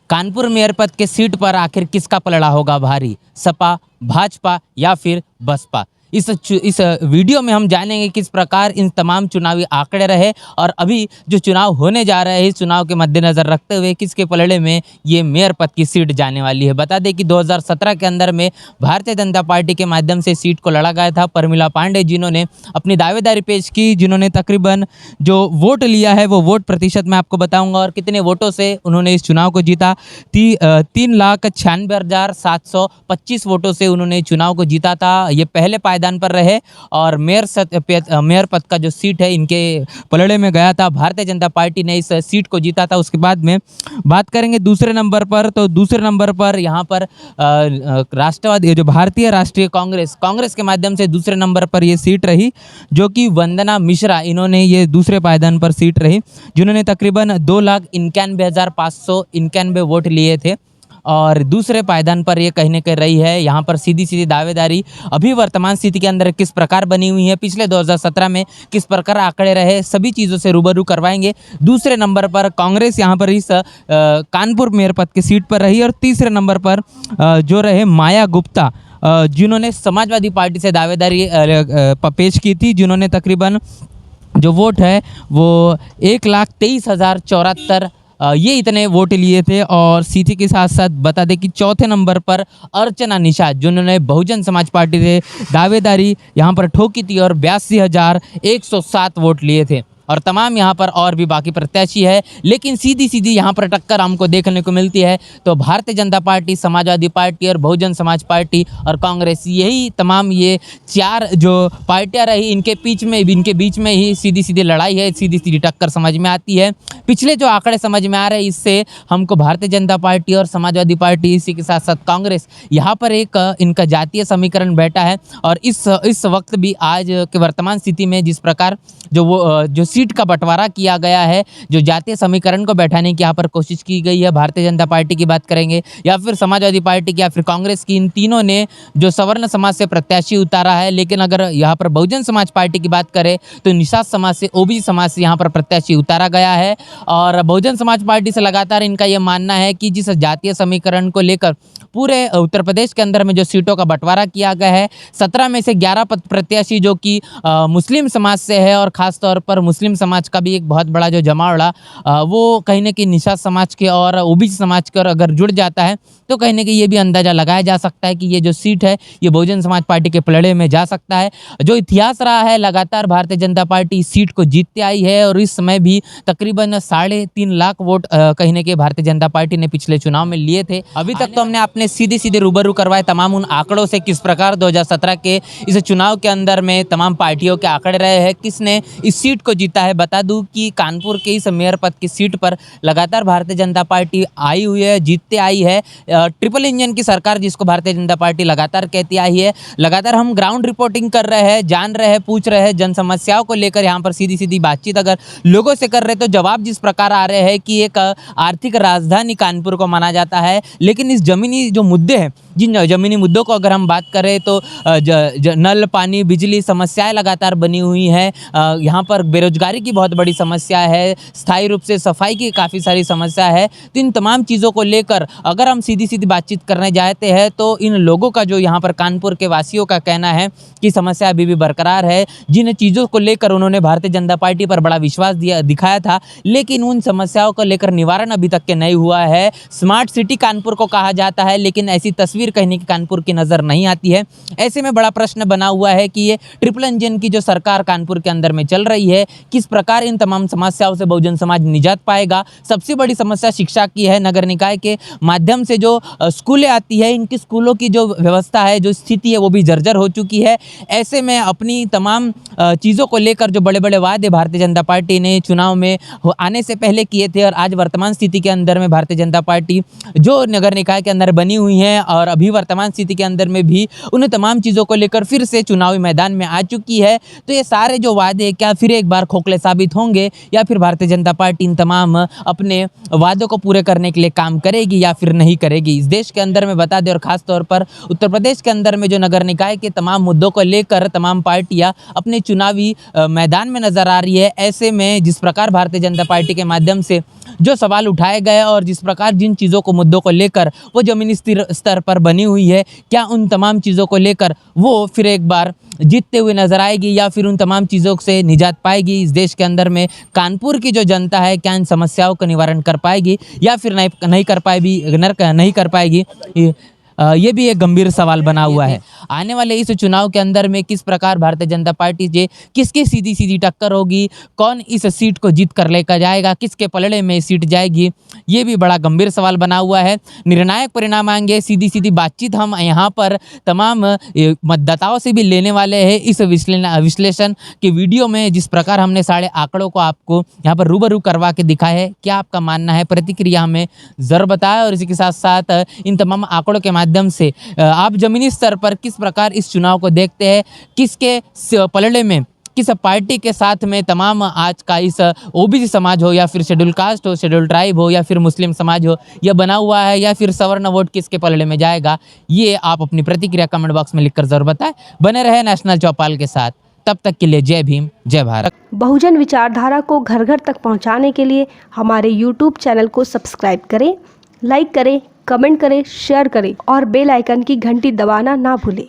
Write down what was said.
Kanpur mayor पद के seat पर आखिर किसका पलड़ा होगा भारी, सपा, भाजपा या फिर बसपा। इस वीडियो में हम जानेंगे किस प्रकार इन तमाम चुनावी आंकड़े रहे और अभी जो चुनाव होने जा रहे हैं इस चुनाव के मद्देनज़र रखते हुए किसके पलड़े में ये मेयर पद की सीट जाने वाली है। बता दें कि 2017 के अंदर में भारतीय जनता पार्टी के माध्यम से सीट को लड़ा गया था। परमिला पांडे जिन्होंने अपनी दावेदारी पेश की, जिन्होंने तकरीबन जो वोट लिया है वो वोट प्रतिशत मैं आपको बताऊंगा और कितने वोटों से उन्होंने इस चुनाव को जीता। 3,96,725 वोटों से उन्होंने चुनाव को जीता था। ये पहले पायदान पर रहे और मेयर पद का जो सीट है इनके पलड़े में गया था। भारतीय जनता पार्टी ने इस सीट को जीता था। उसके बाद में बात करेंगे दूसरे नंबर पर, तो दूसरे नंबर पर यहाँ पर राष्ट्रवादी जो भारतीय राष्ट्रीय कांग्रेस के माध्यम से दूसरे नंबर पर ये सीट रही, जो कि वंदना मिश्रा इन्होंने ये दूसरे पायदान पर सीट रही, जिन्होंने तकरीबन 2,91,591 वोट लिए थे और दूसरे पायदान पर ये कहीं न कहीं रही है। यहाँ पर सीधी सीधी दावेदारी अभी वर्तमान स्थिति के अंदर किस प्रकार बनी हुई है, पिछले 2017 में किस प्रकार आंकड़े रहे, सभी चीज़ों से रूबरू करवाएंगे। दूसरे नंबर पर कांग्रेस यहाँ पर इस कानपुर मेयर पद की सीट पर रही और तीसरे नंबर पर जो रहे माया गुप्ता, जिन्होंने समाजवादी पार्टी से दावेदारी पेश की थी, जिन्होंने तकरीबन जो वोट है वो 1,23,074 ये इतने वोट लिए थे। और सीधी के साथ साथ बता दें कि चौथे नंबर पर अर्चना निषाद, जिन्होंने बहुजन समाज पार्टी से दावेदारी यहाँ पर ठोकी थी और 82,107 वोट लिए थे। और तमाम यहाँ पर और भी बाकी प्रत्याशी है, लेकिन सीधी सीधी यहाँ पर टक्कर हमको देखने को मिलती है। तो भारतीय जनता पार्टी, समाजवादी पार्टी और बहुजन समाज पार्टी और कांग्रेस, यही तमाम ये चार जो पार्टियाँ रही, इनके बीच में ही सीधी सीधी लड़ाई है, सीधी सीधी टक्कर समझ में आती है। पिछले जो आंकड़े समझ में आ रहे हैं इससे हमको भारतीय जनता पार्टी और समाजवादी पार्टी, इसी के साथ साथ कांग्रेस, यहाँ पर एक इनका जातीय समीकरण बैठा है। और इस वक्त भी आज के वर्तमान स्थिति में जिस प्रकार जो सीट का बंटवारा किया गया है, जो जातीय समीकरण को बैठाने की यहाँ पर कोशिश की गई है, भारतीय जनता पार्टी की बात करेंगे या फिर समाजवादी पार्टी की या फिर कांग्रेस की, इन तीनों ने जो सवर्ण समाज से प्रत्याशी उतारा है। लेकिन अगर यहाँ पर बहुजन समाज पार्टी की बात करें तो निषाद समाज से, ओबीसी समाज से यहाँ पर प्रत्याशी उतारा गया है। और बहुजन समाज पार्टी से लगातार इनका यह मानना है कि जिस जातीय समीकरण को लेकर पूरे उत्तर प्रदेश के अंदर में जो सीटों का बंटवारा किया गया है, 17 में से 11 प्रत्याशी जो कि मुस्लिम समाज से है और ख़ास तौर पर मुस्लिम समाज का भी एक बहुत बड़ा जो जमावड़ा वो कहीं न कहीं निषाद समाज के और ओबीसी समाज के अगर जुड़ जाता है तो कहीं न कहीं ये भी अंदाज़ा लगाया जा सकता है कि ये जो सीट है ये बहुजन समाज पार्टी के पलड़े में जा सकता है। जो इतिहास रहा है, लगातार भारतीय जनता पार्टी इस सीट को जीतते आई है और इस समय भी तकरीबन 3.5 लाख वोट कहीं न कहीं भारतीय जनता पार्टी ने पिछले चुनाव में लिए थे। अभी तक तो हमने आपने सीधे रूबरू करवाए तमाम उन आंकड़ों से, किस प्रकार 2017 के इस चुनाव के अंदर में तमाम पार्टियों के आंकड़े रहे हैं, किसने इस सीट को जीता है। बता दूं कि कानपुर के इस मेयर पद की सीट पर लगातार भारतीय जनता पार्टी आई हुई है, जीतते आई है। ट्रिपल इंजन की सरकार जिसको भारतीय जनता पार्टी लगातार कहती आई है। लगातार हम ग्राउंड रिपोर्टिंग कर रहे हैं, जान रहे हैं, पूछ रहे हैं, जन समस्याओं को लेकर यहाँ पर सीधी सीधी बातचीत अगर लोगों से कर रहे तो जवाब जिस प्रकार आ रहे हैं कि एक आर्थिक राजधानी कानपुर को माना जाता है, लेकिन इस जमीनी जो मुद्दे हैं, जिन जमीनी मुद्दों को अगर हम बात करें तो नल, पानी, बिजली समस्याएं लगातार बनी हुई हैं। यहाँ पर बेरोजगारी की बहुत बड़ी समस्या है, स्थायी रूप से सफाई की काफ़ी सारी समस्या है। तो इन तमाम चीज़ों को लेकर अगर हम सीधी सीधी बातचीत करने जाते हैं तो इन लोगों का जो यहाँ पर कानपुर के वासियों का कहना है कि समस्या अभी भी बरकरार है। जिन चीज़ों को लेकर उन्होंने भारतीय जनता पार्टी पर बड़ा विश्वास दिखाया था, लेकिन उन समस्याओं को लेकर निवारण अभी तक के नहीं हुआ है। स्मार्ट सिटी कानपुर को कहा जाता है, लेकिन ऐसी तस्वीर कहीं की कानपुर की नज़र नहीं आती है। ऐसे में बड़ा प्रश्न बना हुआ है कि ये ट्रिपल इंजन की जो सरकार कानपुर के अंदर में चल रही है, किस प्रकार इन तमाम समस्याओं से बहुजन समाज निजात पाएगा। सबसे बड़ी समस्या शिक्षा की है। नगर निकाय के माध्यम से जो स्कूलें आती है, इनकी स्कूलों की जो व्यवस्था है, जो स्थिति है, वो भी जर्जर हो चुकी है। ऐसे में अपनी तमाम चीज़ों को लेकर जो बड़े बड़े वादे भारतीय जनता पार्टी ने चुनाव में आने से पहले किए थे और आज वर्तमान स्थिति के अंदर में भारतीय जनता पार्टी जो नगर निकाय के अंदर बनी बनी हुई हैं और अभी वर्तमान स्थिति के अंदर में भी उन तमाम चीज़ों को लेकर फिर से चुनावी मैदान में आ चुकी है। तो ये सारे जो वादे क्या फिर एक बार खोखले साबित होंगे या फिर भारतीय जनता पार्टी इन तमाम अपने वादों को पूरे करने के लिए काम करेगी या फिर नहीं करेगी। इस देश के अंदर में बता दें और ख़ास तौर पर उत्तर प्रदेश के अंदर में जो नगर निकाय के तमाम मुद्दों को लेकर तमाम पार्टियां अपने चुनावी मैदान में नजर आ रही है। ऐसे में जिस प्रकार भारतीय जनता पार्टी के माध्यम से जो सवाल उठाए गए और जिस प्रकार जिन चीज़ों को मुद्दों को लेकर वो ज़मीनी स्तर पर बनी हुई है, क्या उन तमाम चीज़ों को लेकर वो फिर एक बार जीतते हुए नजर आएगी या फिर उन तमाम चीज़ों से निजात पाएगी। इस देश के अंदर में कानपुर की जो जनता है क्या इन समस्याओं का निवारण कर पाएगी या फिर नहीं कर पाएगी। ये भी एक गंभीर सवाल बना हुआ है। आने वाले इस चुनाव के अंदर में किस प्रकार भारतीय जनता पार्टी से किसकी सीधी सीधी टक्कर होगी, कौन इस सीट को जीत कर लेकर जाएगा, किसके पलड़े में सीट जाएगी, ये भी बड़ा गंभीर सवाल बना हुआ है। निर्णायक परिणाम आएंगे, सीधी सीधी बातचीत हम यहाँ पर तमाम मतदाताओं से भी लेने वाले हैं इस विश्लेषण के वीडियो में। जिस प्रकार हमने सारे आंकड़ों को आपको यहाँ पर रूबरू करवा के दिखाया है, क्या आपका मानना है, प्रतिक्रिया हमें ज़रूर बताएं। और इसी के साथ साथ इन तमाम आंकड़ों के माध्यम से आप जमीनी स्तर पर किस प्रकार इस चुनाव को देखते हैं, किसके पलड़े में, किस पार्टी के साथ में तमाम आज का इस ओबीसी समाज हो या फिर शेड्यूल कास्ट हो, शेड्यूल ट्राइब हो या फिर मुस्लिम समाज हो, यह बना हुआ है या फिर सवर्ण वोट किसके पलड़े में जाएगा, ये आप अपनी प्रतिक्रिया कमेंट बॉक्स में लिखकर जरूर बताएं। बने रहे नेशनल चौपाल के साथ, तब तक के लिए जय भीम, जय भारत। बहुजन विचारधारा को घर घर तक पहुंचाने के लिए हमारे YouTube चैनल को सब्सक्राइब करें, लाइक करें, कमेंट करें, शेयर करें और बेल आइकन की घंटी दबाना ना भूलें।